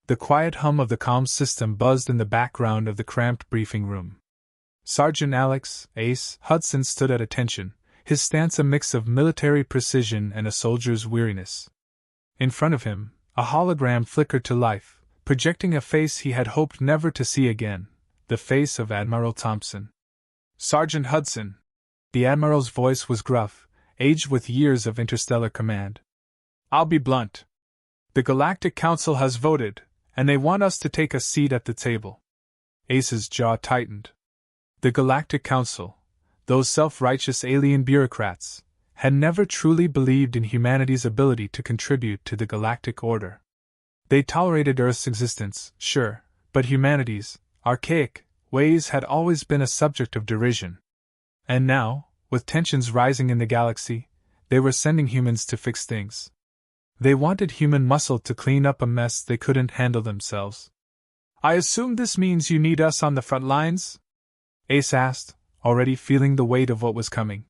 The quiet hum of the comm system buzzed in the background of the cramped briefing room. Sergeant Alex Ace Hudson stood at attention, his stance a mix of military precision and a soldier's weariness. In front of him, a hologram flickered to life, projecting a face he had hoped never to see again, the face of Admiral Thompson. "Sergeant Hudson." The Admiral's voice was gruff, aged with years of interstellar command. "I'll be blunt. The Galactic Council has voted, and they want us to take a seat at the table." Ace's jaw tightened. The Galactic Council, those self-righteous alien bureaucrats, had never truly believed in humanity's ability to contribute to the galactic order. They tolerated Earth's existence, sure, but humanity's archaic ways had always been a subject of derision. And now, with tensions rising in the galaxy, they were sending humans to fix things. They wanted human muscle to clean up a mess they couldn't handle themselves. "I assume this means you need us on the front lines?" Ace asked, already feeling the weight of what was coming.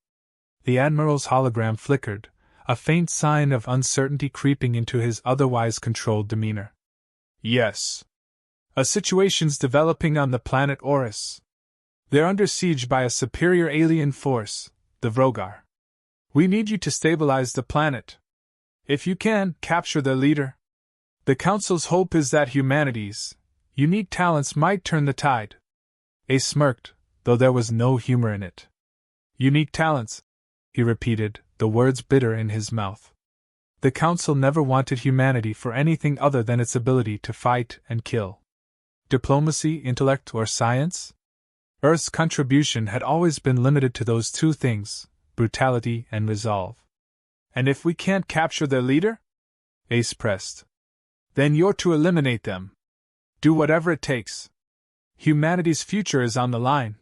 The Admiral's hologram flickered, a faint sign of uncertainty creeping into his otherwise controlled demeanor. "Yes. A situation's developing on the planet Orus. They're under siege by a superior alien force, the Vrogar. We need you to stabilize the planet. If you can, capture their leader. The Council's hope is that humanity's unique talents might turn the tide." Ace smirked, though there was no humor in it. "Unique talents," he repeated, the words bitter in his mouth. The Council never wanted humanity for anything other than its ability to fight and kill. Diplomacy, intellect, or science? Earth's contribution had always been limited to those two things, brutality and resolve. "And if we can't capture their leader?" Ace pressed. "Then you're to eliminate them. Do whatever it takes. Humanity's future is on the line."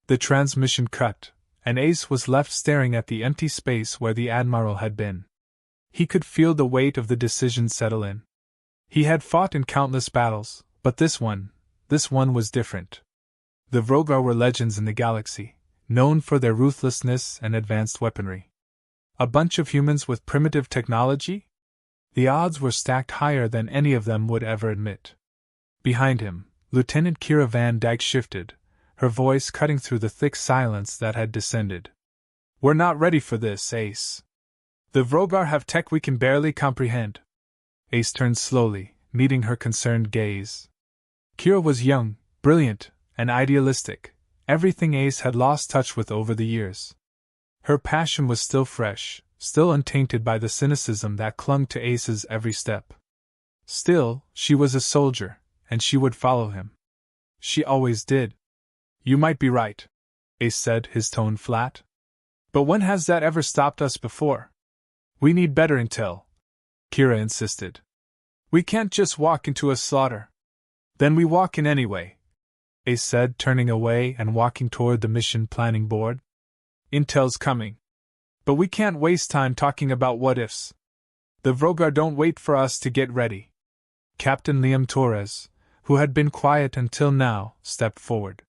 The transmission cut, and Ace was left staring at the empty space where the Admiral had been. He could feel the weight of the decision settle in. He had fought in countless battles, but this one was different. The Vrogar were legends in the galaxy, known for their ruthlessness and advanced weaponry. A bunch of humans with primitive technology? The odds were stacked higher than any of them would ever admit. Behind him, Lieutenant Kira Van Dyke shifted, her voice cutting through the thick silence that had descended. "We're not ready for this, Ace. The Vrogar have tech we can barely comprehend." Ace turned slowly, meeting her concerned gaze. Kira was young, brilliant, and idealistic, everything Ace had lost touch with over the years. Her passion was still fresh, still untainted by the cynicism that clung to Ace's every step. Still, she was a soldier, and she would follow him. She always did. "You might be right," Ace said, his tone flat. "But when has that ever stopped us before? We need better intel," Kira insisted. "We can't just walk into a slaughter." "Then we walk in anyway," Ace said, turning away and walking toward the mission planning board. "Intel's coming. But we can't waste time talking about what-ifs. The Vrogar don't wait for us to get ready." Captain Liam Torres, who had been quiet until now, stepped forward.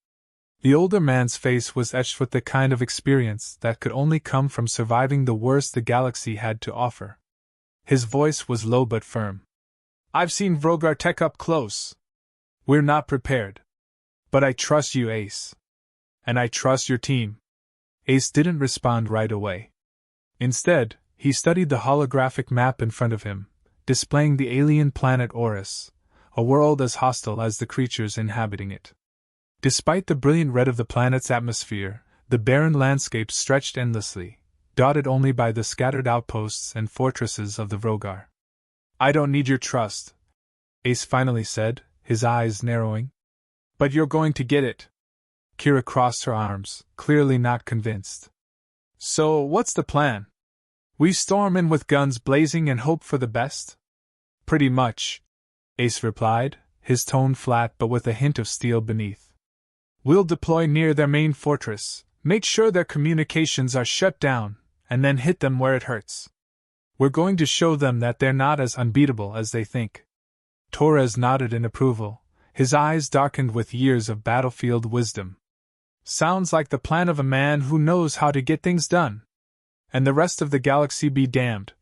The older man's face was etched with the kind of experience that could only come from surviving the worst the galaxy had to offer. His voice was low but firm. "I've seen Vrogar tech up close. We're not prepared. But I trust you, Ace. And I trust your team." Ace didn't respond right away. Instead, he studied the holographic map in front of him, displaying the alien planet Orus, a world as hostile as the creatures inhabiting it. Despite the brilliant red of the planet's atmosphere, the barren landscape stretched endlessly, dotted only by the scattered outposts and fortresses of the Vrogar. "I don't need your trust," Ace finally said, his eyes narrowing. "But you're going to get it." Kira crossed her arms, clearly not convinced. "So, what's the plan? We storm in with guns blazing and hope for the best?" "Pretty much," Ace replied, his tone flat but with a hint of steel beneath. "We'll deploy near their main fortress, make sure their communications are shut down, and then hit them where it hurts. We're going to show them that they're not as unbeatable as they think." Torres nodded in approval, his eyes darkened with years of battlefield wisdom. "Sounds like the plan of a man who knows how to get things done. And the rest of the galaxy be damned,"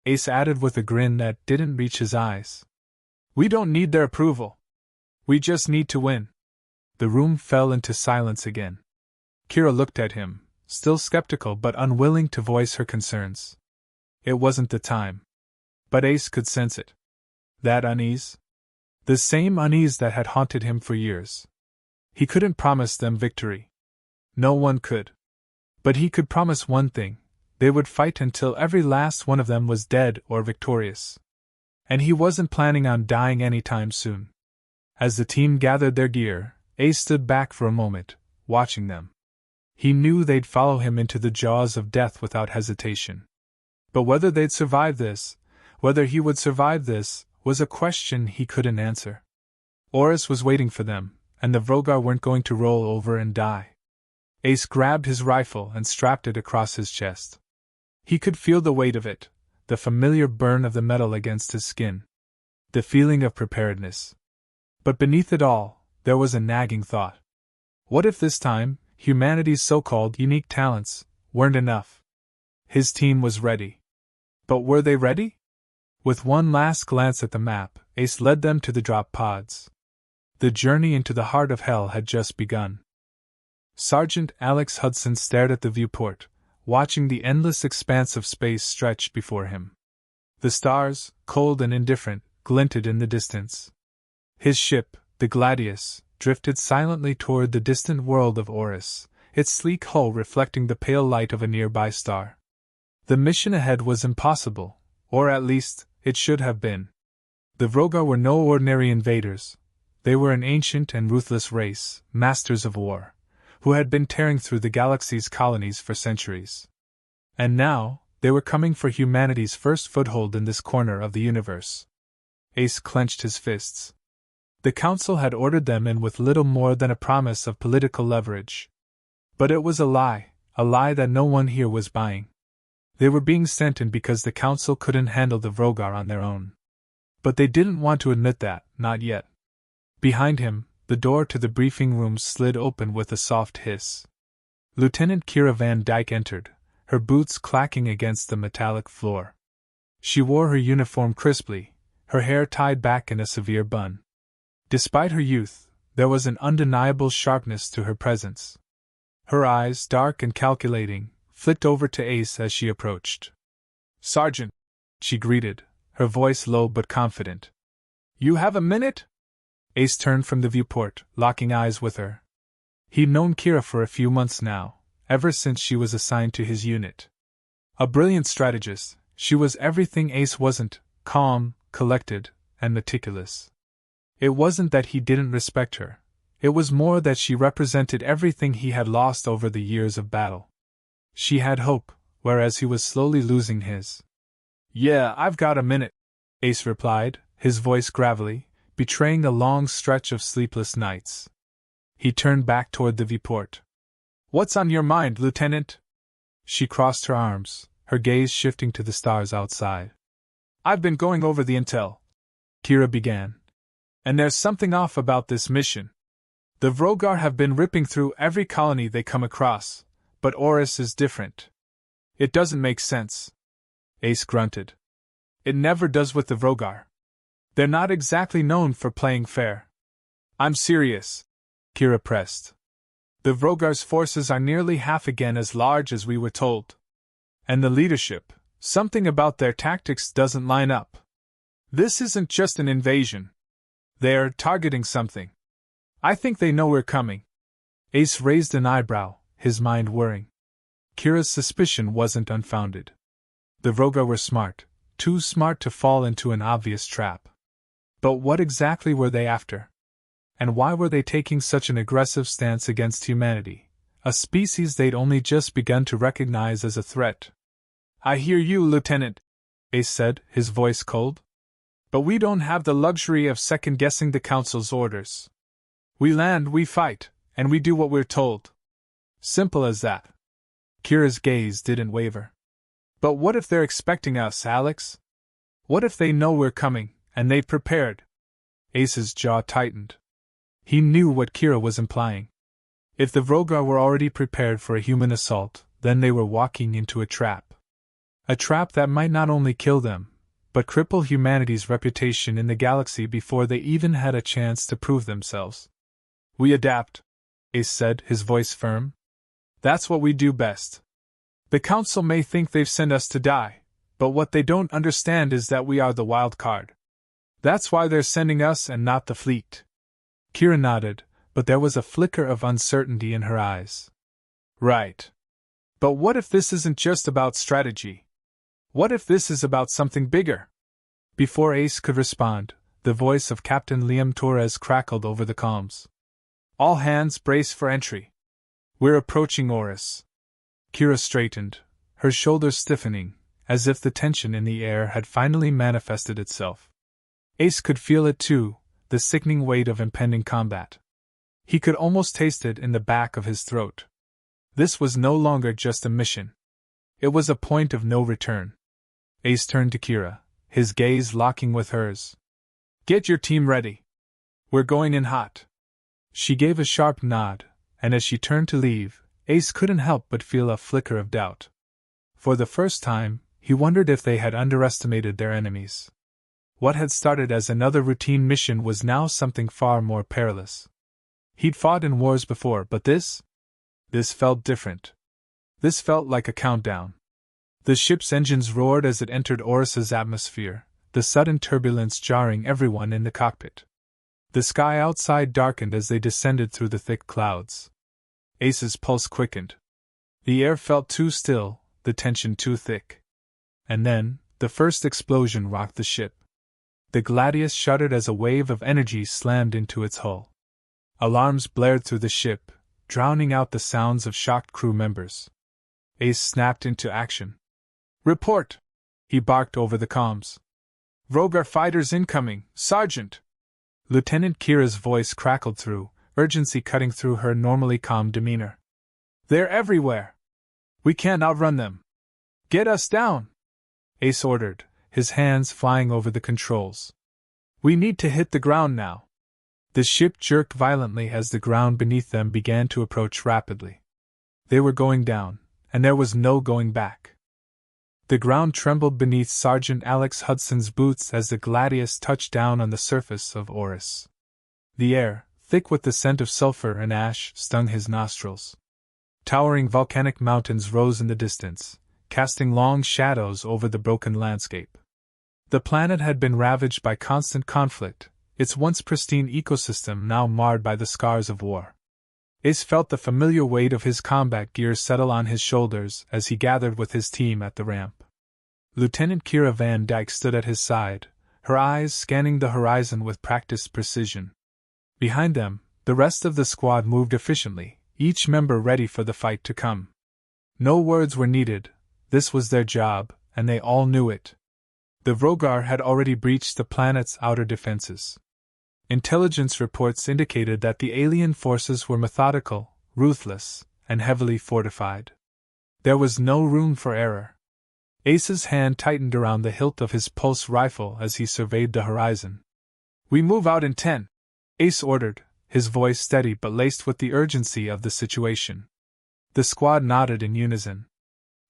Ace added with a grin that didn't reach his eyes. We don't need their approval. We just need to win. The room fell into silence again. Kira looked at him, still skeptical but unwilling to voice her concerns. It wasn't the time. But Ace could sense it. That unease? The same unease that had haunted him for years. He couldn't promise them victory. No one could. But he could promise one thing: they would fight until every last one of them was dead or victorious. And he wasn't planning on dying anytime soon. As the team gathered their gear, Ace stood back for a moment, watching them. He knew they'd follow him into the jaws of death without hesitation. But whether they'd survive this, whether he would survive this, was a question he couldn't answer. Orus was waiting for them, and the Vrogar weren't going to roll over and die. Ace grabbed his rifle and strapped it across his chest. He could feel the weight of it, the familiar burn of the metal against his skin. The feeling of preparedness. But beneath it all, there was a nagging thought. What if this time, humanity's so-called unique talents weren't enough? His team was ready. But were they ready? With one last glance at the map, Ace led them to the drop pods. The journey into the heart of hell had just begun. Sergeant Alex Hudson stared at the viewport, watching the endless expanse of space stretch before him. The stars, cold and indifferent, glinted in the distance. His ship, the Gladius, drifted silently toward the distant world of Orus, its sleek hull reflecting the pale light of a nearby star. The mission ahead was impossible, or at least, it should have been. The Vrogar were no ordinary invaders. They were an ancient and ruthless race, masters of war, who had been tearing through the galaxy's colonies for centuries. And now, they were coming for humanity's first foothold in this corner of the universe. Ace clenched his fists. The Council had ordered them in with little more than a promise of political leverage. But it was a lie that no one here was buying. They were being sent in because the Council couldn't handle the Vrogar on their own. But they didn't want to admit that, not yet. Behind him, the door to the briefing room slid open with a soft hiss. Lieutenant Kira Van Dyke entered, her boots clacking against the metallic floor. She wore her uniform crisply, her hair tied back in a severe bun. Despite her youth, there was an undeniable sharpness to her presence. Her eyes, dark and calculating, flicked over to Ace as she approached. "Sergeant," she greeted, her voice low but confident. "You have a minute?" Ace turned from the viewport, locking eyes with her. He'd known Kira for a few months now, ever since she was assigned to his unit. A brilliant strategist, she was everything Ace wasn't: calm, collected, and meticulous. It wasn't that he didn't respect her. It was more that she represented everything he had lost over the years of battle. She had hope, whereas he was slowly losing his. "Yeah, I've got a minute," Ace replied, his voice gravelly, betraying a long stretch of sleepless nights. He turned back toward the viewport. "What's on your mind, Lieutenant?" She crossed her arms, her gaze shifting to the stars outside. "I've been going over the intel," Kira began. "And there's something off about this mission. The Vrogar have been ripping through every colony they come across, but Orus is different. It doesn't make sense." Ace grunted. "It never does with the Vrogar. They're not exactly known for playing fair." "I'm serious," Kira pressed. "The Vrogar's forces are nearly half again as large as we were told. And the leadership, something about their tactics doesn't line up. This isn't just an invasion. They're targeting something. I think they know we're coming." Ace raised an eyebrow, his mind whirring. Kira's suspicion wasn't unfounded. The Vrogar were smart, too smart to fall into an obvious trap. But what exactly were they after? And why were they taking such an aggressive stance against humanity, a species they'd only just begun to recognize as a threat? "I hear you, Lieutenant," Ace said, his voice cold. "But we don't have the luxury of second-guessing the Council's orders. We land, we fight, and we do what we're told. Simple as that." Kira's gaze didn't waver. "But what if they're expecting us, Alex? What if they know we're coming, and they've prepared?" Ace's jaw tightened. He knew what Kira was implying. If the Vrogar were already prepared for a human assault, then they were walking into a trap. A trap that might not only kill them, but cripple humanity's reputation in the galaxy before they even had a chance to prove themselves. "We adapt," Ace said, his voice firm. "That's what we do best. The Council may think they've sent us to die, but what they don't understand is that we are the wild card. That's why they're sending us and not the fleet." Kira nodded, but there was a flicker of uncertainty in her eyes. "Right. But what if this isn't just about strategy? What if this is about something bigger?" Before Ace could respond, the voice of Captain Liam Torres crackled over the comms. "All hands brace for entry. We're approaching Orus." Kira straightened, her shoulders stiffening, as if the tension in the air had finally manifested itself. Ace could feel it too, the sickening weight of impending combat. He could almost taste it in the back of his throat. This was no longer just a mission. It was a point of no return. Ace turned to Kira, his gaze locking with hers. "Get your team ready. We're going in hot." She gave a sharp nod, and as she turned to leave, Ace couldn't help but feel a flicker of doubt. For the first time, he wondered if they had underestimated their enemies. What had started as another routine mission was now something far more perilous. He'd fought in wars before, but this felt different. This felt like a countdown. The ship's engines roared as it entered Orus's atmosphere, the sudden turbulence jarring everyone in the cockpit. The sky outside darkened as they descended through the thick clouds. Ace's pulse quickened. The air felt too still, the tension too thick. And then, the first explosion rocked the ship. The Gladius shuddered as a wave of energy slammed into its hull. Alarms blared through the ship, drowning out the sounds of shocked crew members. Ace snapped into action. "Report!" he barked over the comms. "Rogar fighters incoming, Sergeant!" Lieutenant Kira's voice crackled through, urgency cutting through her normally calm demeanor. "They're everywhere! We can't outrun them! Get us down!" Ace ordered, his hands flying over the controls. "We need to hit the ground now." The ship jerked violently as the ground beneath them began to approach rapidly. They were going down, and there was no going back. The ground trembled beneath Sergeant Alex Hudson's boots as the Gladius touched down on the surface of Orus. The air, thick with the scent of sulfur and ash, stung his nostrils. Towering volcanic mountains rose in the distance, casting long shadows over the broken landscape. The planet had been ravaged by constant conflict, its once pristine ecosystem now marred by the scars of war. Ace felt the familiar weight of his combat gear settle on his shoulders as he gathered with his team at the ramp. Lieutenant Kira Van Dyke stood at his side, her eyes scanning the horizon with practiced precision. Behind them, the rest of the squad moved efficiently, each member ready for the fight to come. No words were needed, this was their job, and they all knew it. The Rogar had already breached the planet's outer defenses. Intelligence reports indicated that the alien forces were methodical, ruthless, and heavily fortified. There was no room for error. Ace's hand tightened around the hilt of his pulse rifle as he surveyed the horizon. "We move out in 10, Ace ordered, his voice steady but laced with the urgency of the situation. The squad nodded in unison.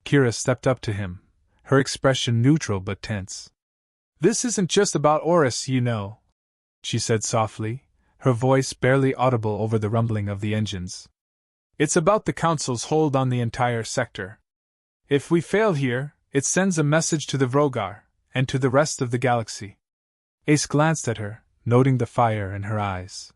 Kira stepped up to him, her expression neutral but tense. "This isn't just about Orus, you know," she said softly, her voice barely audible over the rumbling of the engines. "It's about the Council's hold on the entire sector. If we fail here, it sends a message to the Vrogar, and to the rest of the galaxy." Ace glanced at her, noting the fire in her eyes.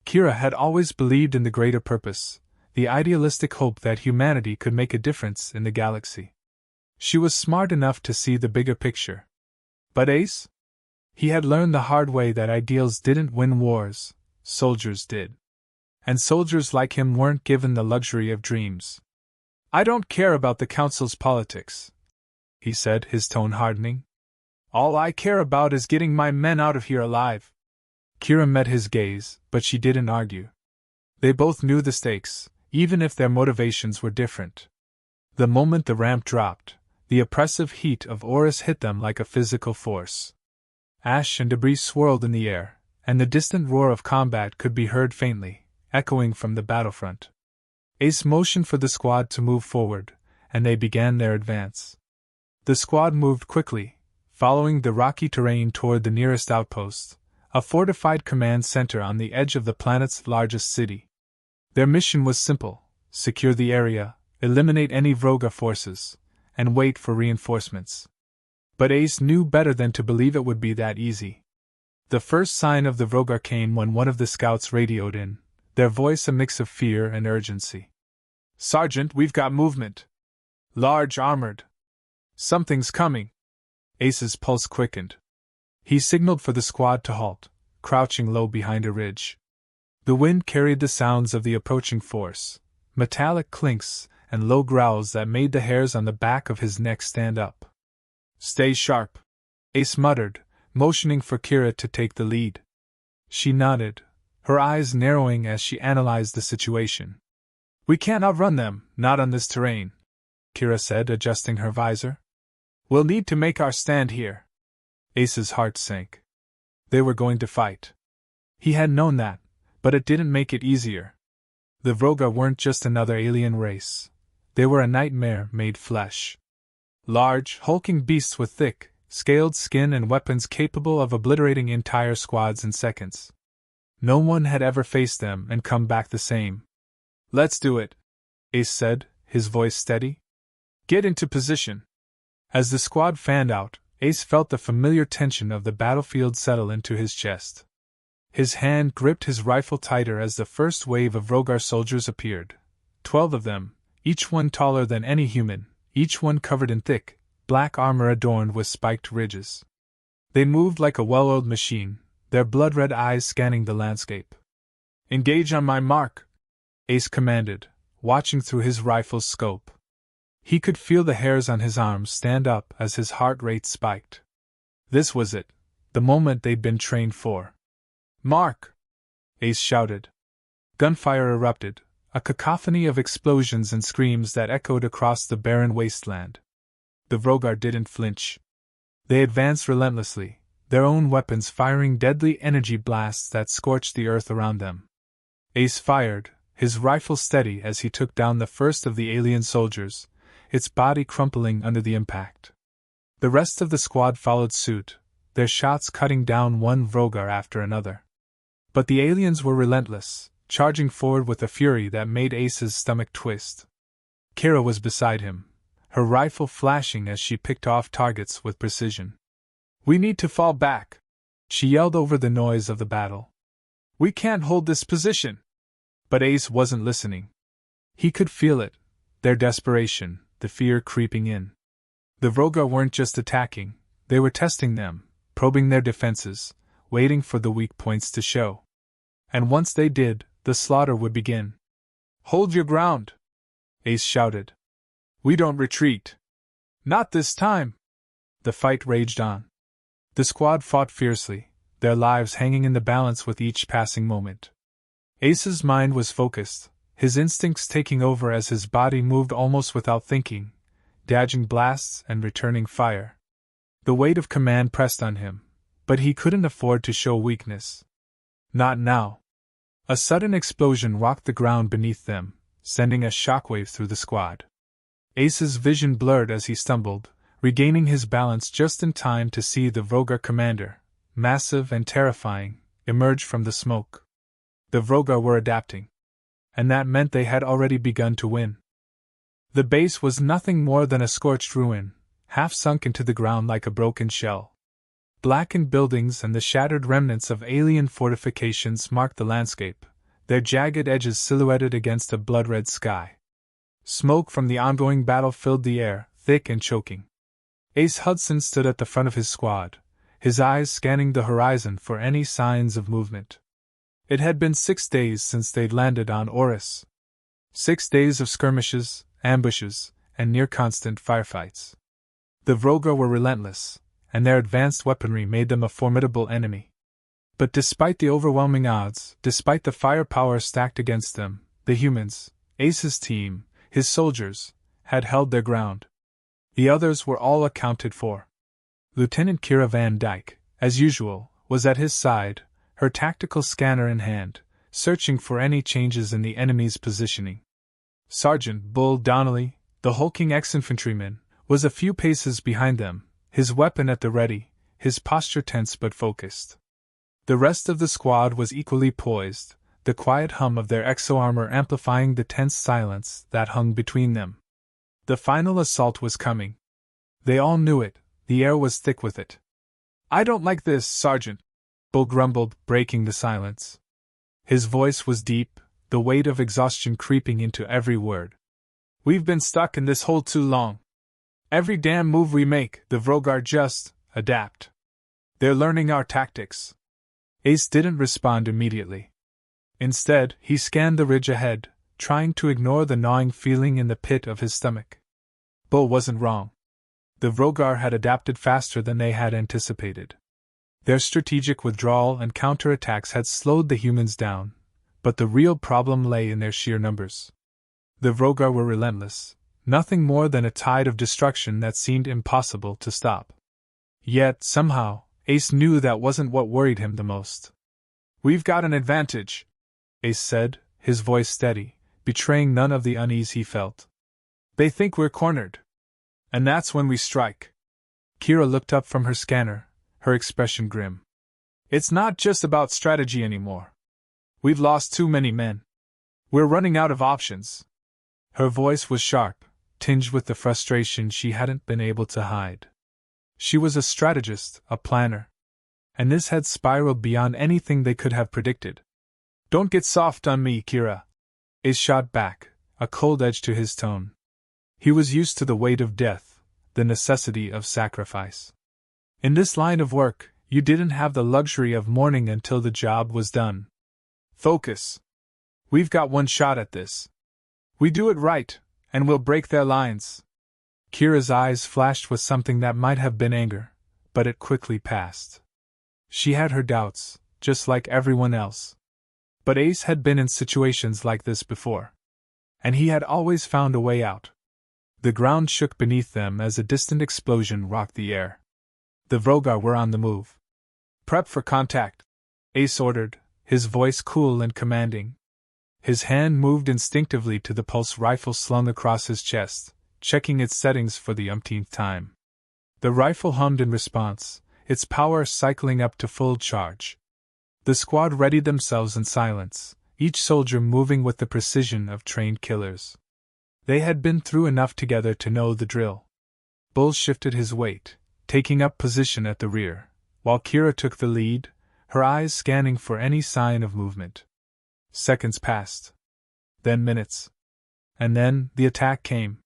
Kira had always believed in the greater purpose, the idealistic hope that humanity could make a difference in the galaxy. She was smart enough to see the bigger picture. But Ace? He had learned the hard way that ideals didn't win wars, soldiers did. And soldiers like him weren't given the luxury of dreams. "I don't care about the Council's politics," he said, his tone hardening. "All I care about is getting my men out of here alive." Kira met his gaze, but she didn't argue. They both knew the stakes, even if their motivations were different. The moment the ramp dropped, the oppressive heat of Orus hit them like a physical force. Ash and debris swirled in the air, and the distant roar of combat could be heard faintly, echoing from the battlefront. Ace motioned for the squad to move forward, and they began their advance. The squad moved quickly, following the rocky terrain toward the nearest outpost, a fortified command center on the edge of the planet's largest city. Their mission was simple: secure the area, eliminate any Vroga forces, and wait for reinforcements. But Ace knew better than to believe it would be that easy. The first sign of the Vroga came when one of the scouts radioed in, their voice a mix of fear and urgency. "Sergeant, we've got movement. Large armored. Something's coming." Ace's pulse quickened. He signaled for the squad to halt, crouching low behind a ridge. The wind carried the sounds of the approaching force, metallic clinks and low growls that made the hairs on the back of his neck stand up. "Stay sharp," Ace muttered, motioning for Kira to take the lead. She nodded, her eyes narrowing as she analyzed the situation. "We can't outrun them, not on this terrain," Kira said, adjusting her visor. "We'll need to make our stand here." Ace's heart sank. They were going to fight. He had known that, but it didn't make it easier. The Vroga weren't just another alien race. They were a nightmare made flesh. Large, hulking beasts with thick, scaled skin and weapons capable of obliterating entire squads in seconds. No one had ever faced them and come back the same. "Let's do it," Ace said, his voice steady. "Get into position." As the squad fanned out, Ace felt the familiar tension of the battlefield settle into his chest. His hand gripped his rifle tighter as the first wave of Vrogar soldiers appeared. 12 of them, each one taller than any human, each one covered in thick, black armor adorned with spiked ridges. They moved like a well-oiled machine, their blood-red eyes scanning the landscape. "Engage on my mark," Ace commanded, watching through his rifle's scope. He could feel the hairs on his arms stand up as his heart rate spiked. This was it, the moment they'd been trained for. "Mark!" Ace shouted. Gunfire erupted, a cacophony of explosions and screams that echoed across the barren wasteland. The Vrogar didn't flinch. They advanced relentlessly, their own weapons firing deadly energy blasts that scorched the earth around them. Ace fired, his rifle steady as he took down the first of the alien soldiers, its body crumpling under the impact. The rest of the squad followed suit, their shots cutting down one Vrogar after another. But the aliens were relentless, charging forward with a fury that made Ace's stomach twist. Kira was beside him, her rifle flashing as she picked off targets with precision. "We need to fall back," she yelled over the noise of the battle. "We can't hold this position." But Ace wasn't listening. He could feel it, their desperation, the fear creeping in. The Vrogar weren't just attacking, they were testing them, probing their defenses, waiting for the weak points to show. And once they did, the slaughter would begin. "Hold your ground!" Ace shouted. "We don't retreat." "Not this time!" The fight raged on. The squad fought fiercely, their lives hanging in the balance with each passing moment. Ace's mind was focused, his instincts taking over as his body moved almost without thinking, dodging blasts and returning fire. The weight of command pressed on him, but he couldn't afford to show weakness. Not now. A sudden explosion rocked the ground beneath them, sending a shockwave through the squad. Ace's vision blurred as he stumbled, regaining his balance just in time to see the Vrogar commander, massive and terrifying, emerge from the smoke. The Vrogar were adapting. And that meant they had already begun to win. The base was nothing more than a scorched ruin, half sunk into the ground like a broken shell. Blackened buildings and the shattered remnants of alien fortifications marked the landscape, their jagged edges silhouetted against a blood-red sky. Smoke from the ongoing battle filled the air, thick and choking. Ace Hudson stood at the front of his squad, his eyes scanning the horizon for any signs of movement. It had been 6 days since they'd landed on Orus. 6 days of skirmishes, ambushes, and near-constant firefights. The Vrogar were relentless, and their advanced weaponry made them a formidable enemy. But despite the overwhelming odds, despite the firepower stacked against them, the humans, Ace's team, his soldiers, had held their ground. The others were all accounted for. Lieutenant Kira Van Dyke, as usual, was at his side, her tactical scanner in hand, searching for any changes in the enemy's positioning. Sergeant Bull Donnelly, the hulking ex-infantryman, was a few paces behind them, his weapon at the ready, his posture tense but focused. The rest of the squad was equally poised, the quiet hum of their exo-armor amplifying the tense silence that hung between them. The final assault was coming. They all knew it, the air was thick with it. "I don't like this, Sergeant," Bull grumbled, breaking the silence. His voice was deep, the weight of exhaustion creeping into every word. "We've been stuck in this hole too long. Every damn move we make, the Vrogar just adapt. They're learning our tactics." Ace didn't respond immediately. Instead, he scanned the ridge ahead, trying to ignore the gnawing feeling in the pit of his stomach. Bull wasn't wrong. The Vrogar had adapted faster than they had anticipated. Their strategic withdrawal and counterattacks had slowed the humans down, but the real problem lay in their sheer numbers. The Vrogar were relentless, nothing more than a tide of destruction that seemed impossible to stop. Yet, somehow, Ace knew that wasn't what worried him the most. "We've got an advantage," Ace said, his voice steady, betraying none of the unease he felt. "They think we're cornered. And that's when we strike." Kira looked up from her scanner, her expression grim. "It's not just about strategy anymore. We've lost too many men. We're running out of options." Her voice was sharp, tinged with the frustration she hadn't been able to hide. She was a strategist, a planner. And this had spiraled beyond anything they could have predicted. "Don't get soft on me, Kira," Ace shot back, a cold edge to his tone. He was used to the weight of death, the necessity of sacrifice. In this line of work, you didn't have the luxury of mourning until the job was done. "Focus. We've got one shot at this. We do it right, and we'll break their lines." Kira's eyes flashed with something that might have been anger, but it quickly passed. She had her doubts, just like everyone else. But Ace had been in situations like this before. And he had always found a way out. The ground shook beneath them as a distant explosion rocked the air. The Vrogar were on the move. "Prep for contact," Ace ordered, his voice cool and commanding. His hand moved instinctively to the pulse rifle slung across his chest, checking its settings for the umpteenth time. The rifle hummed in response, its power cycling up to full charge. The squad readied themselves in silence, each soldier moving with the precision of trained killers. They had been through enough together to know the drill. Bull shifted his weight, taking up position at the rear, while Kira took the lead, her eyes scanning for any sign of movement. Seconds passed. Then minutes. And then, the attack came.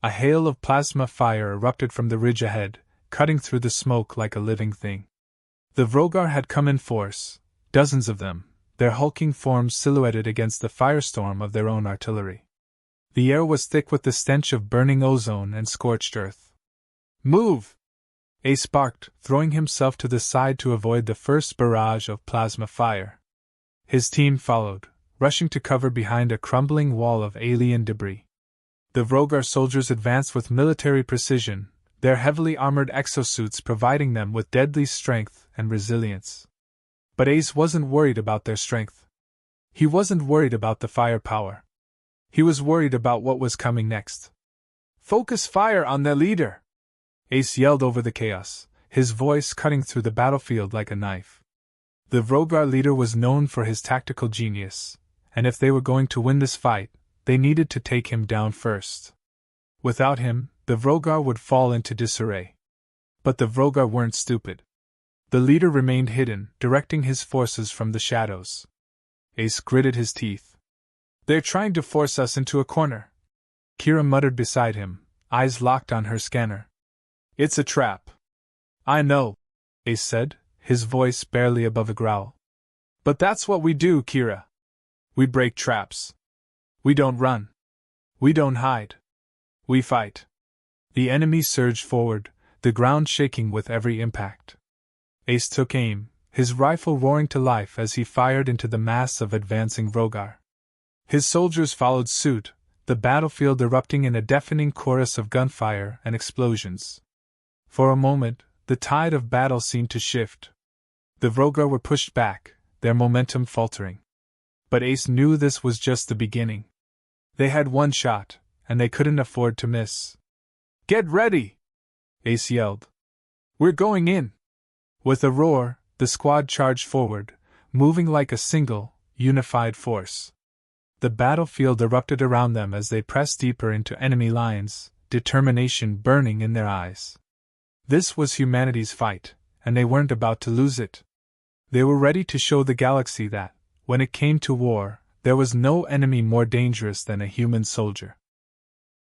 A hail of plasma fire erupted from the ridge ahead, cutting through the smoke like a living thing. The Vrogar had come in force, dozens of them, their hulking forms silhouetted against the firestorm of their own artillery. The air was thick with the stench of burning ozone and scorched earth. "Move!" Ace barked, throwing himself to the side to avoid the first barrage of plasma fire. His team followed, rushing to cover behind a crumbling wall of alien debris. The Vrogar soldiers advanced with military precision, their heavily armored exosuits providing them with deadly strength and resilience. But Ace wasn't worried about their strength. He wasn't worried about the firepower. He was worried about what was coming next. "Focus fire on their leader!" Ace yelled over the chaos, his voice cutting through the battlefield like a knife. The Vrogar leader was known for his tactical genius, and if they were going to win this fight, they needed to take him down first. Without him, the Vrogar would fall into disarray. But the Vrogar weren't stupid. The leader remained hidden, directing his forces from the shadows. Ace gritted his teeth. "They're trying to force us into a corner," Kira muttered beside him, eyes locked on her scanner. "It's a trap." "I know," Ace said, his voice barely above a growl. "But that's what we do, Kira. We break traps. We don't run. We don't hide. We fight." The enemy surged forward, the ground shaking with every impact. Ace took aim, his rifle roaring to life as he fired into the mass of advancing Vrogar. His soldiers followed suit, the battlefield erupting in a deafening chorus of gunfire and explosions. For a moment, the tide of battle seemed to shift. The Vrogar were pushed back, their momentum faltering. But Ace knew this was just the beginning. They had one shot, and they couldn't afford to miss. "Get ready!" Ace yelled. We're going in! With a roar, the squad charged forward, moving like a single, unified force. The battlefield erupted around them as they pressed deeper into enemy lines, determination burning in their eyes. This was humanity's fight, and they weren't about to lose it. They were ready to show the galaxy that, when it came to war, there was no enemy more dangerous than a human soldier.